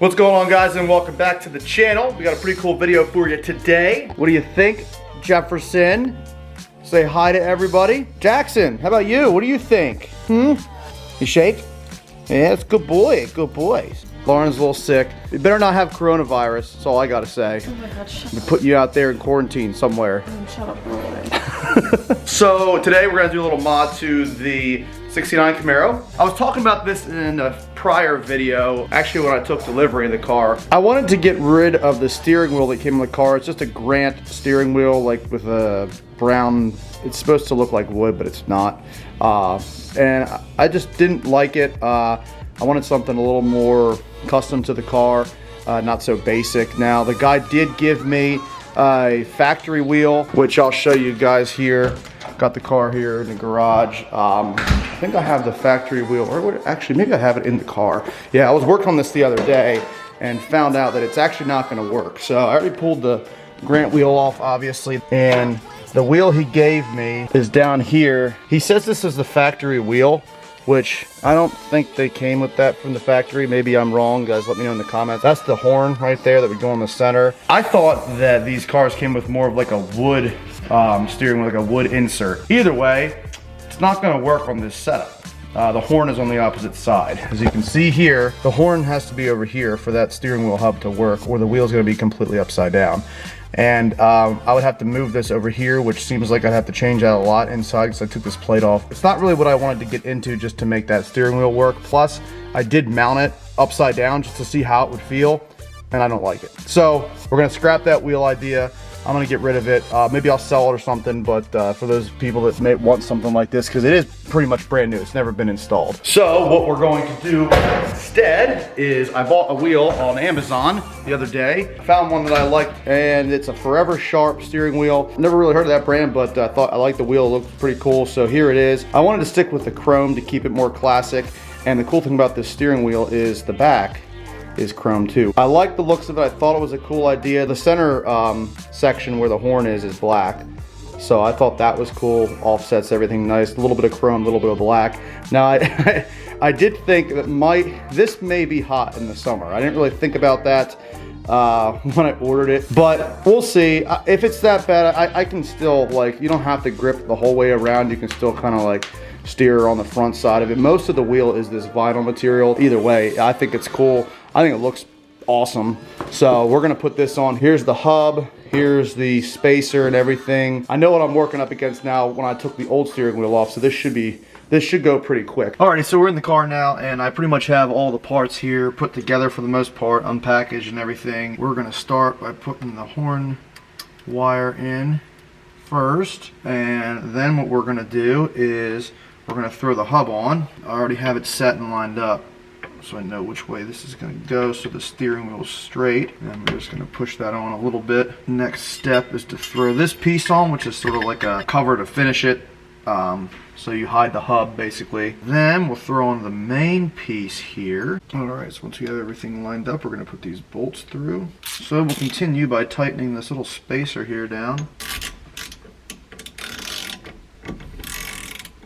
What's going on, guys, and welcome back to the channel. We got a pretty cool video for you today. What do you think, Jefferson? Say hi to everybody. Jackson, how about you? What do you think? You shake? Yeah, it's good boy, good boy. Lauren's a little sick. You better not have coronavirus, that's all I gotta say. Oh my God, shut We put you out there in quarantine somewhere. shut up, go away. So today we're gonna do a little mod to the 69 Camaro. I was talking about this in a prior video, actually when I took delivery of the car. I wanted to get rid of the steering wheel that came in the car. It's just a Grant steering wheel, like with a brown, it's supposed to look like wood, but it's not. And I just didn't like it. I wanted something a little more custom to the car, not so basic. Now, the guy did give me a factory wheel, which I'll show you guys here. Got the car here in the garage. I think I have the factory wheel, or actually maybe I have it in the car. Yeah, I was working on this the other day and found out that it's actually not gonna work. So I already pulled the Grant wheel off, obviously, and the wheel he gave me is down here. He says this is the factory wheel, which I don't think they came with that from the factory. Maybe I'm wrong, guys, let me know in the comments. That's the horn right there that would go in the center. I thought that these cars came with more of like a wood steering wheel, like a wood insert. Either way, it's not gonna work on this setup. The horn is on the opposite side. As you can see here, the horn has to be over here for that steering wheel hub to work, or the wheel's gonna be completely upside down. And I would have to move this over here, which seems like I'd have to change out a lot inside because I took this plate off. It's not really what I wanted to get into just to make that steering wheel work. Plus, I did mount it upside down just to see how it would feel, and I don't like it. So we're gonna scrap that wheel idea. I'm gonna get rid of it. Maybe I'll sell it or something, but for those people that may want something like this, because it is pretty much brand new, it's never been installed. So what we're going to do instead is I bought a wheel on Amazon the other day. Found one that I liked, and it's a Forever Sharp steering wheel. Never really heard of that brand, but I thought I liked the wheel, it looked pretty cool, so here it is. I wanted to stick with the chrome to keep it more classic, and the cool thing about this steering wheel is the back is chrome too. I like the looks of it. I thought it was a cool idea. The center section where the horn is black, so I thought that was cool. Offsets everything nice. A little bit of chrome, a little bit of black. Now I did think that this may be hot in the summer. I didn't really think about that when I ordered it, but we'll see. If it's that bad, I can still, like, you don't have to grip the whole way around. You can still kind of like steer on the front side of it. Most of the wheel is this vinyl material. Either way, I think it's cool. I think it looks awesome. So we're gonna put this on. Here's the hub, here's the spacer and everything. I know what I'm working up against now when I took the old steering wheel off, so this should go pretty quick. Alrighty, so we're in the car now, and I pretty much have all the parts here put together for the most part, unpackaged and everything. We're gonna start by putting the horn wire in first, and then what we're gonna do is we're gonna throw the hub on. I already have it set and lined up, so I know which way this is going to go, so the steering wheel is straight, and we're just going to push that on a little bit. Next step is to throw this piece on, which is sort of like a cover to finish it, so you hide the hub basically. Then we'll throw on the main piece here. Alright, so once we have everything lined up, we're going to put these bolts through. So we'll continue by tightening this little spacer here down.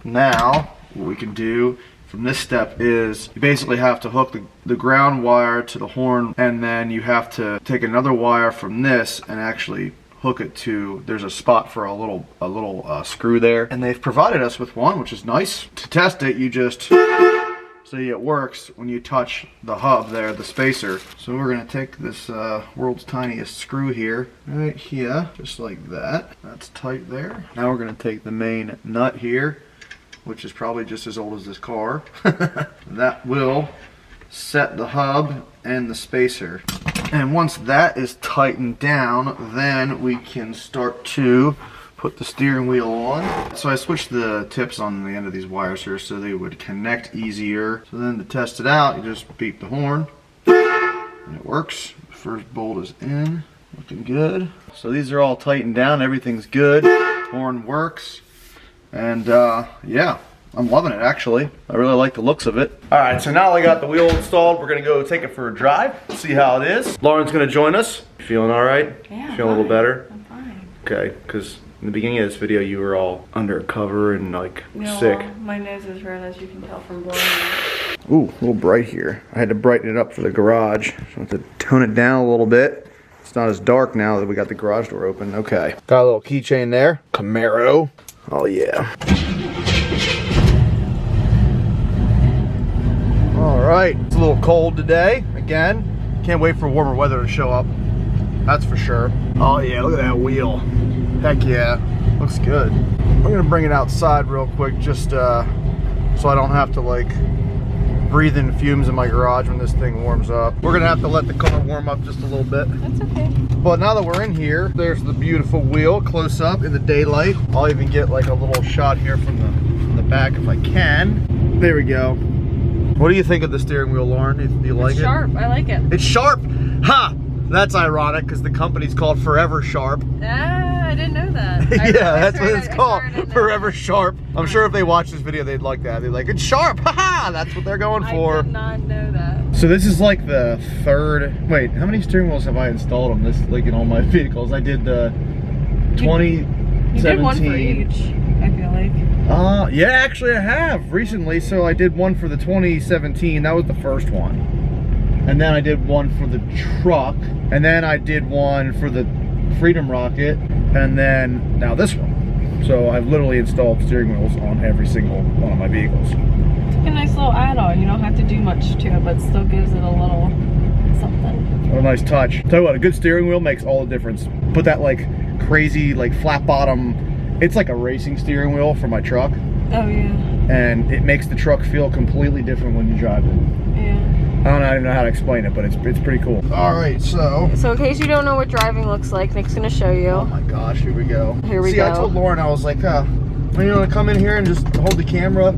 Now, what we can do from this step is you basically have to hook the ground wire to the horn, and then you have to take another wire from this and actually hook it to, there's a spot for a little screw there, and they've provided us with one, which is nice. To test it, you just see it works when you touch the hub there, the spacer. So we're gonna take this world's tiniest screw here, right here, just like that. That's tight there. Now we're gonna take the main nut here, which is probably just as old as this car. That will set the hub and the spacer. And once that is tightened down, then we can start to put the steering wheel on. So I switched the tips on the end of these wires here so they would connect easier. So then to test it out, you just beep the horn, and it works. The first bolt is in, looking good. So these are all tightened down, everything's good. Horn works. And yeah, I'm loving it actually. I really like the looks of it. All right, so now I got the wheel installed. We're gonna go take it for a drive, see how it is. Lauren's gonna join us. You feeling all right? Yeah, feeling a little better? I'm fine. Okay, because in the beginning of this video, you were all under cover and like sick. Well, my nose is red, as you can tell from blowing. Ooh, a little bright here. I had to brighten it up for the garage. So I have to tone it down a little bit. It's not as dark now that we got the garage door open. Okay. Got a little keychain there. Camaro. Oh yeah. All right. It's a little cold today. Again, can't wait for warmer weather to show up. That's for sure. Oh yeah, look at that wheel. Heck yeah. Looks good. I'm gonna bring it outside real quick just so I don't have to like breathe in fumes in my garage when this thing warms up. We're gonna have to let the car warm up just a little bit. That's okay. But now that we're in here, there's the beautiful wheel close up in the daylight. I'll even get like a little shot here from the back if I can. There we go. What do you think of the steering wheel, Lauren? Do you like it? It's sharp. I like it. It's sharp? Ha! That's ironic because the company's called Forever Sharp. Ah, I didn't know that. Yeah, that's what it's called. Forever Sharp. I'm sure if they watch this video, they'd like that. They'd like, it's sharp. Haha! That's what they're going for. I did not know that. So this is like the third. Wait, how many steering wheels have I installed on this? Like in all my vehicles, I did the 2017. You did one for each, I feel like. Yeah, actually I have recently. So I did one for the 2017. That was the first one. And then I did one for the truck, and then I did one for the Freedom Rocket, and then now this one. So I've literally installed steering wheels on every single one of my vehicles. It's like a nice little add-on. You don't have to do much to it, but still gives it a little something. What a nice touch. Tell you what, a good steering wheel makes all the difference. Put that like crazy like flat bottom, it's like a racing steering wheel for my truck. Oh yeah. And it makes the truck feel completely different when you drive it. Yeah. I don't even know how to explain it, but it's pretty cool. All right, so in case you don't know what driving looks like, Nick's gonna show you. Oh my gosh, here we go. Here we go. See, I told Lauren, I was like, when you want to come in here and just hold the camera,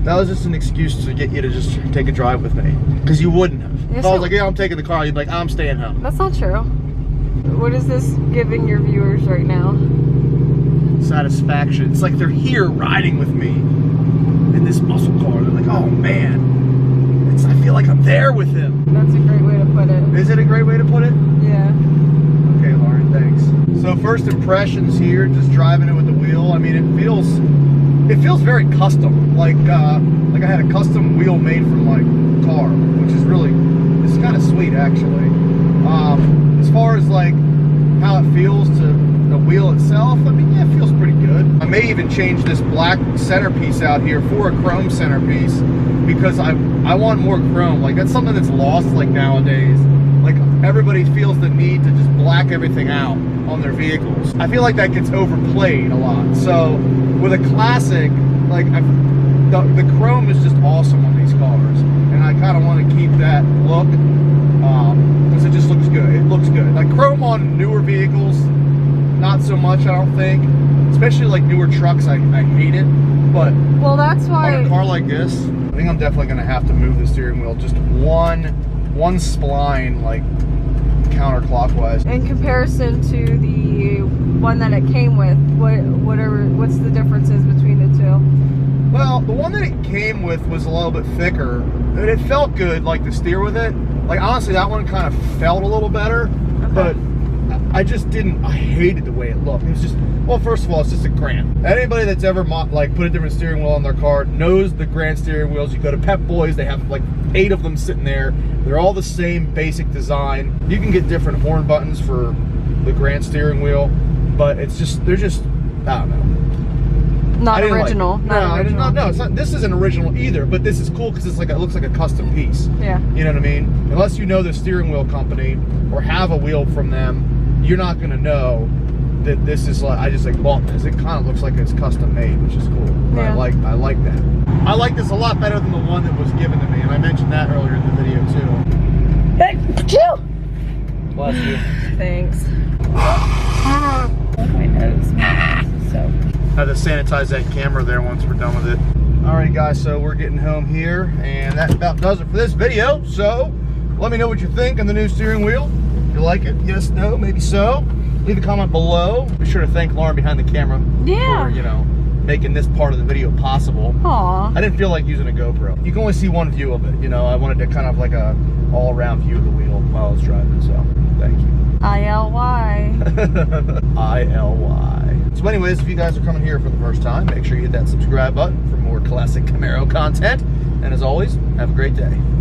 that was just an excuse to get you to just take a drive with me. Because you wouldn't have. Yes, if I was like, yeah, I'm taking the car, you'd be like, I'm staying home. That's not true. What is this giving your viewers right now? Satisfaction. It's like they're here riding with me in this muscle car. They're like, oh man. I feel like I'm there with him. That's a great way to put it. Is it a great way to put it? Yeah. Okay, Lauren, thanks. So first impressions here, just driving it with the wheel. I mean, it feels very custom. Like I had a custom wheel made for my car, which is really, it's kind of sweet actually. As far as like how it feels to the wheel itself, I mean, yeah, it feels pretty good. I may even change this black centerpiece out here for a chrome centerpiece because I want more chrome. Like that's something that's lost like nowadays. Like everybody feels the need to just black everything out on their vehicles. I feel like that gets overplayed a lot. So with a classic, like the chrome is just awesome on these cars, and I kind of want to keep that look because it just looks good. It looks good. Like chrome on newer vehicles, not so much, I don't think. Especially like newer trucks, I hate it. But well, that's why on a car like this, I think I'm definitely gonna have to move the steering wheel just one spline like counterclockwise. In comparison to the one that it came with, what's the differences between the two? Well, the one that it came with was a little bit thicker, and it felt good, like to steer with it. Like honestly, that one kind of felt a little better, okay. But I just didn't. I hated the way it looked. It was just, well, first of all, it's just a Grant. Anybody that's ever like put a different steering wheel on their car knows the Grant steering wheels. You go to Pep Boys, they have like 8 of them sitting there. They're all the same basic design. You can get different horn buttons for the Grant steering wheel, but it's just, they're just, I don't know. Not original. No, it's not. This isn't original either, but this is cool because it's like it looks like a custom piece. Yeah. You know what I mean? Unless you know the steering wheel company or have a wheel from them, you're not gonna know that this is like, I just like bought this. It kind of looks like it's custom made, which is cool. Yeah. I like that. I like this a lot better than the one that was given to me, and I mentioned that earlier in the video too. Hey, chill. Bless you. Thanks. My nose. So. Have to sanitize that camera there once we're done with it. Alright guys, so we're getting home here, and that about does it for this video. So let me know what you think on the new steering wheel. If you like it, yes, no, maybe so. Leave a comment below. Be sure to thank Lauren behind the camera for, you know, making this part of the video possible. Aww. I didn't feel like using a GoPro. You can only see one view of it, you know. I wanted to kind of like a all-around view of the wheel while I was driving, so thank you. ILY. ILY. So anyways, if you guys are coming here for the first time, make sure you hit that subscribe button for more classic Camaro content. And as always, have a great day.